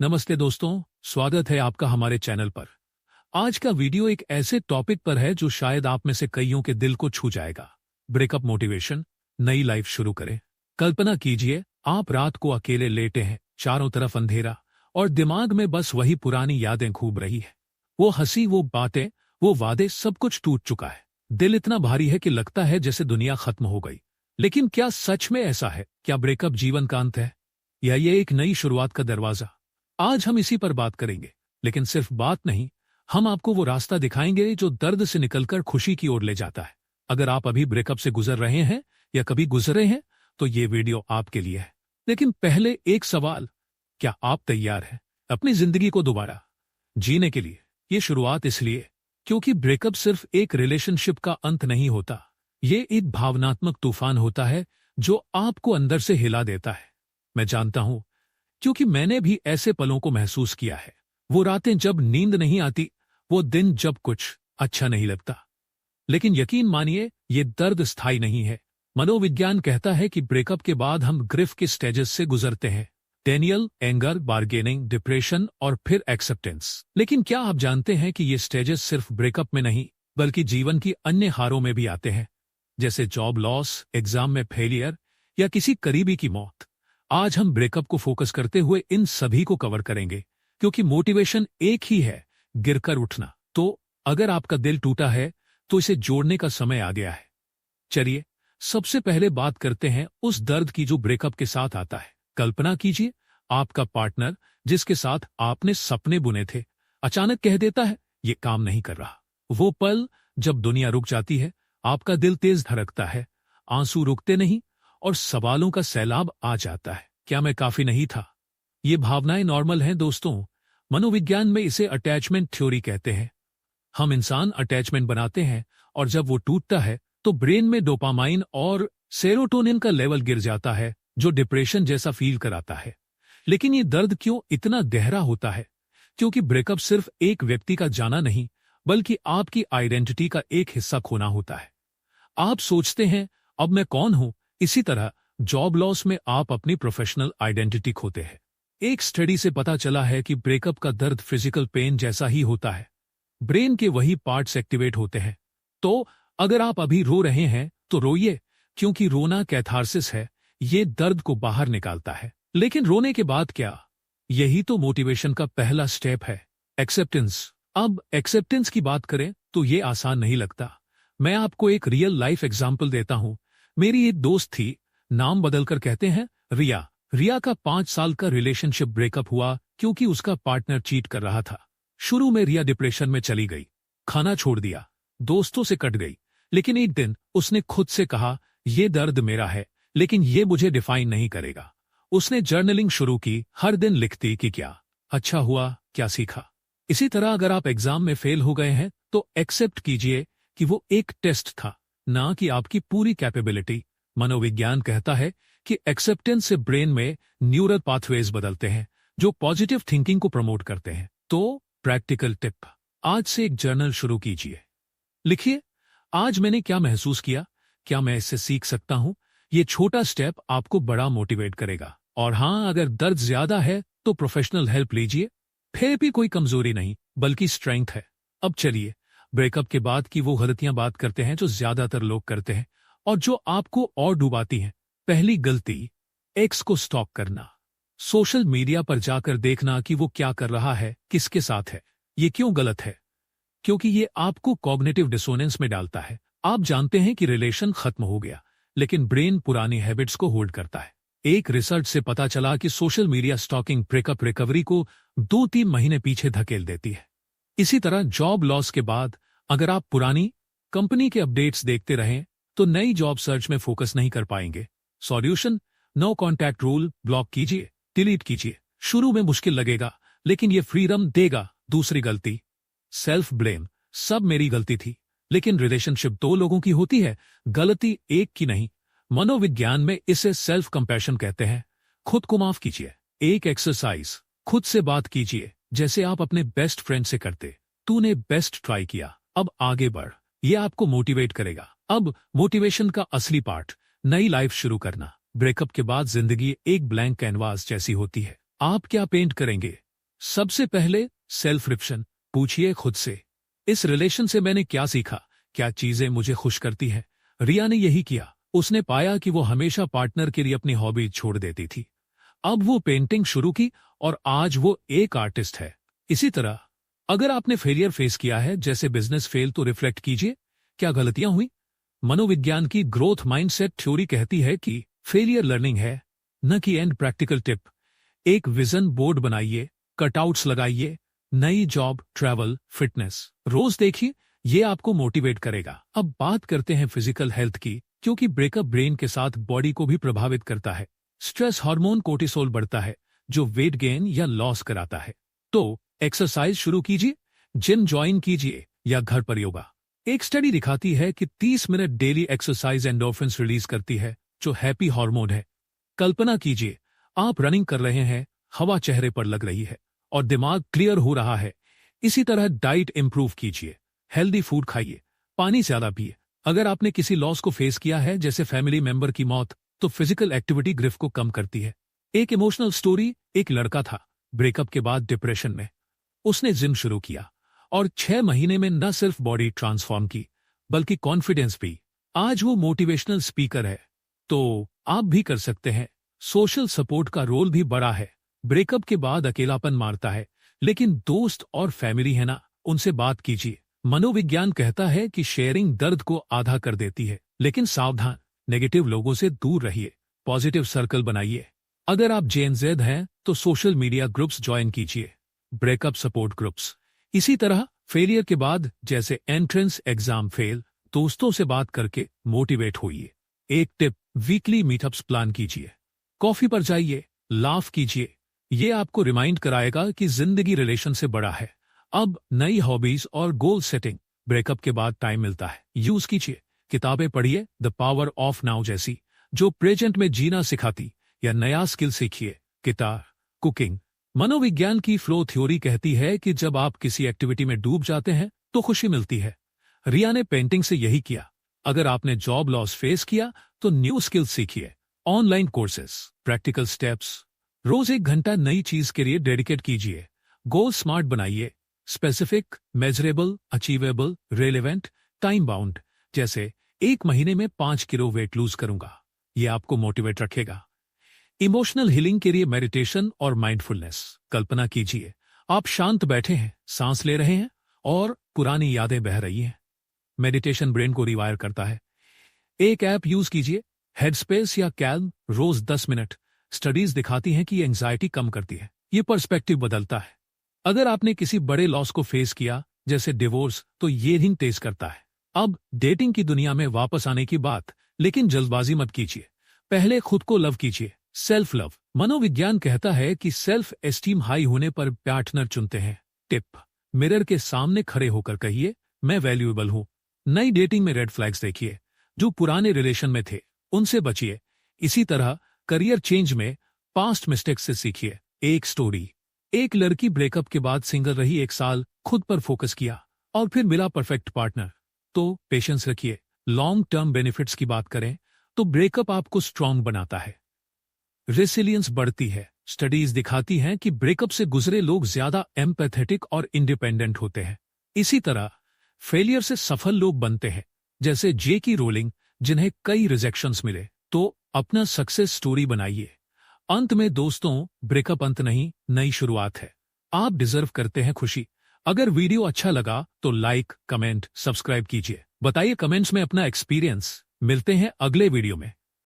नमस्ते दोस्तों, स्वागत है आपका हमारे चैनल पर। आज का वीडियो एक ऐसे टॉपिक पर है जो शायद आप में से कईयों के दिल को छू जाएगा। ब्रेकअप मोटिवेशन, नई लाइफ शुरू करें। कल्पना कीजिए, आप रात को अकेले लेटे हैं, चारों तरफ अंधेरा और दिमाग में बस वही पुरानी यादें घूम रही है। वो हंसी, वो बातें, वो वादे, सब कुछ टूट चुका है। दिल इतना भारी है कि लगता है जैसे दुनिया खत्म हो गई। लेकिन क्या सच में ऐसा है? क्या ब्रेकअप जीवन का अंत है या ये एक नई शुरुआत का दरवाजा? आज हम इसी पर बात करेंगे, लेकिन सिर्फ बात नहीं, हम आपको वो रास्ता दिखाएंगे जो दर्द से निकलकर खुशी की ओर ले जाता है। अगर आप अभी ब्रेकअप से गुजर रहे हैं या कभी गुजरे हैं, तो ये वीडियो आपके लिए है। लेकिन पहले एक सवाल, क्या आप तैयार हैं अपनी जिंदगी को दोबारा जीने के लिए? ये शुरुआत इसलिए क्योंकि ब्रेकअप सिर्फ एक रिलेशनशिप का अंत नहीं होता, ये एक भावनात्मक तूफान होता है जो आपको अंदर से हिला देता है। मैं जानता हूं, क्योंकि मैंने भी ऐसे पलों को महसूस किया है। वो रातें जब नींद नहीं आती, वो दिन जब कुछ अच्छा नहीं लगता। लेकिन यकीन मानिए, ये दर्द स्थायी नहीं है। मनोविज्ञान कहता है कि ब्रेकअप के बाद हम ग्रिफ के स्टेजेस से गुजरते हैं: डेनियल, एंगर, बार्गेनिंग, डिप्रेशन और फिर एक्सेप्टेंस। लेकिन क्या आप जानते हैं कि ये स्टेजेस सिर्फ ब्रेकअप में नहीं, बल्कि जीवन की अन्य हारों में भी आते हैं, जैसे जॉब लॉस, एग्जाम में फेलियर या किसी करीबी की मौत। आज हम ब्रेकअप को फोकस करते हुए इन सभी को कवर करेंगे, क्योंकि मोटिवेशन एक ही है, गिरकर उठना। तो अगर आपका दिल टूटा है, तो इसे जोड़ने का समय आ गया है। चलिए, सबसे पहले बात करते हैं उस दर्द की जो ब्रेकअप के साथ आता है। कल्पना कीजिए, आपका पार्टनर, जिसके साथ आपने सपने बुने थे, अचानक कह देता है, ये काम नहीं कर रहा। वो पल जब दुनिया रुक जाती है, आपका दिल तेज धड़कता है, आंसू रुकते नहीं और सवालों का सैलाब आ जाता है। क्या मैं काफी नहीं था? ये भावनाएं नॉर्मल हैं दोस्तों। मनोविज्ञान में इसे अटैचमेंट थ्योरी कहते हैं। हम इंसान अटैचमेंट बनाते हैं और जब वो टूटता है तो ब्रेन में डोपामाइन और सेरोटोनिन का लेवल गिर जाता है, जो डिप्रेशन जैसा फील कराता है। लेकिन ये दर्द क्यों इतना गहरा होता है? क्योंकि ब्रेकअप सिर्फ एक व्यक्ति का जाना नहीं, बल्कि आपकी आइडेंटिटी का एक हिस्सा खोना होता है। आप सोचते हैं, अब मैं कौन हूं? इसी तरह जॉब लॉस में आप अपनी प्रोफेशनल आइडेंटिटी खोते हैं। एक स्टडी से पता चला है कि ब्रेकअप का दर्द फिजिकल पेन जैसा ही होता है। ब्रेन के वही पार्ट्स एक्टिवेट होते हैं। तो अगर आप अभी रो रहे हैं, तो रोइए, क्योंकि रोना कैथारसिस है, ये दर्द को बाहर निकालता है। लेकिन रोने के बाद क्या? यही तो मोटिवेशन का पहला स्टेप है, एक्सेप्टेंस। अब एक्सेप्टेंस की बात करें तो ये आसान नहीं लगता। मैं आपको एक रियल लाइफ एग्जाम्पल देता हूं। मेरी एक दोस्त थी, नाम बदलकर कहते हैं रिया। रिया का 5 साल का रिलेशनशिप ब्रेकअप हुआ क्योंकि उसका पार्टनर चीट कर रहा था। शुरू में रिया डिप्रेशन में चली गई, खाना छोड़ दिया, दोस्तों से कट गई। लेकिन एक दिन उसने खुद से कहा, ये दर्द मेरा है, लेकिन ये मुझे डिफाइन नहीं करेगा। उसने जर्नलिंग शुरू की, हर दिन लिखती कि क्या अच्छा हुआ, क्या सीखा। इसी तरह अगर आप एग्जाम में फेल हो गए हैं, तो एक्सेप्ट कीजिए कि वो एक टेस्ट था, ना कि आपकी पूरी कैपेबिलिटी। मनोविज्ञान कहता है कि एक्सेप्टेंस से ब्रेन में न्यूरल पाथवेज बदलते हैं, जो पॉजिटिव थिंकिंग को प्रमोट करते हैं। तो प्रैक्टिकल टिप, आज से एक जर्नल शुरू कीजिए। लिखिए, आज मैंने क्या महसूस किया, क्या मैं इससे सीख सकता हूं। ये छोटा स्टेप आपको बड़ा मोटिवेट करेगा। और हां, अगर दर्द ज्यादा है तो प्रोफेशनल हेल्प लीजिए। थेरेपी कोई कमजोरी नहीं, बल्कि स्ट्रेंथ है। अब चलिए, ब्रेकअप के बाद की वो गलतियां बात करते हैं जो ज्यादातर लोग करते हैं और जो आपको और डुबाती हैं। पहली गलती, एक्स को स्टॉक करना। सोशल मीडिया पर जाकर देखना कि वो क्या कर रहा है, किसके साथ है। ये क्यों गलत है? क्योंकि ये आपको कॉग्निटिव डिसोनेंस में डालता है। आप जानते हैं कि रिलेशन खत्म हो गया, लेकिन ब्रेन पुरानी हैबिट्स को होल्ड करता है। एक रिसर्च से पता चला कि social media stalking breakup recovery को 2-3 महीने पीछे धकेल देती है। इसी तरह जॉब लॉस के बाद अगर आप पुरानी कंपनी के अपडेट्स देखते रहें, तो नई जॉब सर्च में फोकस नहीं कर पाएंगे। Solution, no contact rule, block कीजिए, डिलीट कीजिए। शुरू में मुश्किल लगेगा, लेकिन ये फ्रीडम देगा। दूसरी गलती, सेल्फ ब्लेम। सब मेरी गलती थी। लेकिन रिलेशनशिप 2 लोगों की होती है, गलती एक की नहीं। मनोविज्ञान में इसे सेल्फ कंपैशन कहते हैं। खुद को माफ कीजिए। एक एक्सरसाइज, खुद से बात कीजिए जैसे आप अपने बेस्ट फ्रेंड से करते। तूने बेस्ट ट्राई किया, अब आगे बढ़। ये आपको मोटिवेट करेगा। अब मोटिवेशन का असली पार्ट, नई लाइफ शुरू करना। ब्रेकअप के बाद जिंदगी एक ब्लैंक कैनवास जैसी होती है। आप क्या पेंट करेंगे, सबसे पहले सेल्फ रिफ्लेक्शन पूछिए खुद से, इस रिलेशन से मैंने क्या सीखा, क्या चीजें मुझे खुश करती हैं। रिया ने यही किया। उसने पाया कि वो हमेशा पार्टनर के लिए अपनी हॉबी छोड़ देती थी। अब वो पेंटिंग शुरू की और आज वो एक आर्टिस्ट है। इसी तरह अगर आपने फेलियर फेस किया है, जैसे बिजनेस फेल, तो रिफ्लेक्ट कीजिए, क्या गलतियां हुई। मनोविज्ञान की ग्रोथ माइंडसेट थ्योरी कहती है कि फेलियर लर्निंग है, न कि एंड। प्रैक्टिकल टिप, एक विजन बोर्ड बनाइए, कटआउट्स लगाइए, नई जॉब, ट्रैवल, फिटनेस रोज देखिए, ये आपको मोटिवेट करेगा। अब बात करते हैं फिजिकल हेल्थ की, क्योंकि ब्रेकअप ब्रेन के साथ बॉडी को भी प्रभावित करता है। स्ट्रेस हार्मोन कोर्टिसोल बढ़ता है, जो वेट गेन या लॉस कराता है। तो एक्सरसाइज शुरू कीजिए, जिम ज्वाइन कीजिए या घर पर योगा। एक स्टडी दिखाती है कि 30 minute daily exercise endorphins release करती है, जो हैप्पी हार्मोन है। कल्पना कीजिए आप रनिंग कर रहे हैं, हवा चेहरे पर लग रही है और दिमाग क्लियर हो रहा है। इसी तरह डाइट इंप्रूव कीजिए, हेल्दी फूड खाइए, पानी ज्यादा पिए। अगर आपने किसी लॉस को फेस किया है, जैसे फैमिली मेंबर की मौत, तो फिजिकल एक्टिविटी ग्रिफ को कम करती है। एक इमोशनल स्टोरी, एक लड़का था ब्रेकअप के बाद डिप्रेशन में। उसने जिम शुरू किया और 6 महीने में न सिर्फ बॉडी ट्रांसफॉर्म की, बल्कि कॉन्फिडेंस भी। आज वो मोटिवेशनल स्पीकर है। तो आप भी कर सकते हैं। सोशल सपोर्ट का रोल भी बड़ा है। ब्रेकअप के बाद अकेलापन मारता है, लेकिन दोस्त और फैमिली है ना, उनसे बात कीजिए। मनोविज्ञान कहता है कि शेयरिंग दर्द को आधा कर देती है, लेकिन सावधान, नेगेटिव लोगों से दूर रहिए, पॉजिटिव सर्कल बनाइए। अगर आप जेनजेड हैं तो सोशल मीडिया ग्रुप्स ज्वाइन कीजिए, ब्रेकअप सपोर्ट ग्रुप्स। इसी तरह फेलियर के बाद, जैसे एंट्रेंस एग्जाम फेल, दोस्तों से बात करके मोटिवेट होइए। एक टिप, वीकली मीटअप्स प्लान कीजिए, कॉफी पर जाइए, लाफ कीजिए। ये आपको रिमाइंड कराएगा कि जिंदगी रिलेशन से बड़ा है। अब नई हॉबीज और गोल सेटिंग, ब्रेकअप के बाद टाइम मिलता है, यूज कीजिए। किताबें पढ़िए, द पावर ऑफ नाउ जैसी, जो प्रेजेंट में जीना सिखाती, या नया स्किल सीखिए, गिटार, कुकिंग। मनोविज्ञान की फ्लो थ्योरी कहती है कि जब आप किसी एक्टिविटी में डूब जाते हैं तो खुशी मिलती है। रिया ने पेंटिंग से यही किया। अगर आपने जॉब लॉस फेस किया तो न्यू स्किल सीखिए, ऑनलाइन कोर्सेस, प्रैक्टिकल स्टेप्स। रोज 1 घंटा नई चीज के लिए डेडिकेट कीजिए। गोल स्मार्ट बनाइए, specific, measurable, achievable, relevant, time bound. जैसे 1 महीने में 5 किलो वेट लूज करूंगा। ये आपको मोटिवेट रखेगा। इमोशनल हीलिंग के लिए मेडिटेशन और माइंडफुलनेस। कल्पना कीजिए आप शांत बैठे हैं, सांस ले रहे हैं और पुरानी यादें बह रही हैं। मेडिटेशन ब्रेन को रिवायर करता है। एक ऐप यूज कीजिए, हेडस्पेस या कैल्म, रोज 10 मिनट। स्टडीज दिखाती हैं कि एंजाइटी कम करती है। ये पर्सपेक्टिव बदलता है। अगर आपने किसी बड़े लॉस को फेस किया, जैसे डिवोर्स, तो ये हिंग तेज करता है। अब डेटिंग की दुनिया में वापस आने की बात, लेकिन जल्दबाजी मत कीजिए। पहले खुद को लव कीजिए, सेल्फ लव। मनोविज्ञान कहता है कि सेल्फ एस्टीम हाई होने पर पार्टनर चुनते हैं। टिप, मिरर के सामने खड़े होकर कहिए, मैं वैल्यूएबल हूं। नई डेटिंग में रेड फ्लैग्स देखिए, जो पुराने रिलेशन में थे उनसे बचिए। इसी तरह करियर चेंज में पास्ट मिस्टेक्स से सीखिए। एक स्टोरी, एक लड़की ब्रेकअप के बाद सिंगल रही 1 साल, खुद पर फोकस किया और फिर मिला परफेक्ट पार्टनर। तो पेशेंस रखिए। लॉन्ग टर्म बेनिफिट्स की बात करें तो ब्रेकअप आपको स्ट्रांग बनाता है, रेसिलियंस बढ़ती है। स्टडीज दिखाती हैं कि ब्रेकअप से गुजरे लोग ज्यादा एम्पैथेटिक और इंडिपेंडेंट होते हैं। इसी तरह फेलियर से सफल लोग बनते हैं, जैसे जेकी रोलिंग, जिन्हें कई रिजेक्शंस मिले। तो अपना सक्सेस स्टोरी बनाइए। अंत में दोस्तों, ब्रेकअप अंत नहीं, नई शुरुआत है। आप डिजर्व करते हैं खुशी। अगर वीडियो अच्छा लगा तो लाइक, कमेंट, सब्सक्राइब कीजिए। बताइए कमेंट्स में अपना एक्सपीरियंस। मिलते हैं अगले वीडियो में।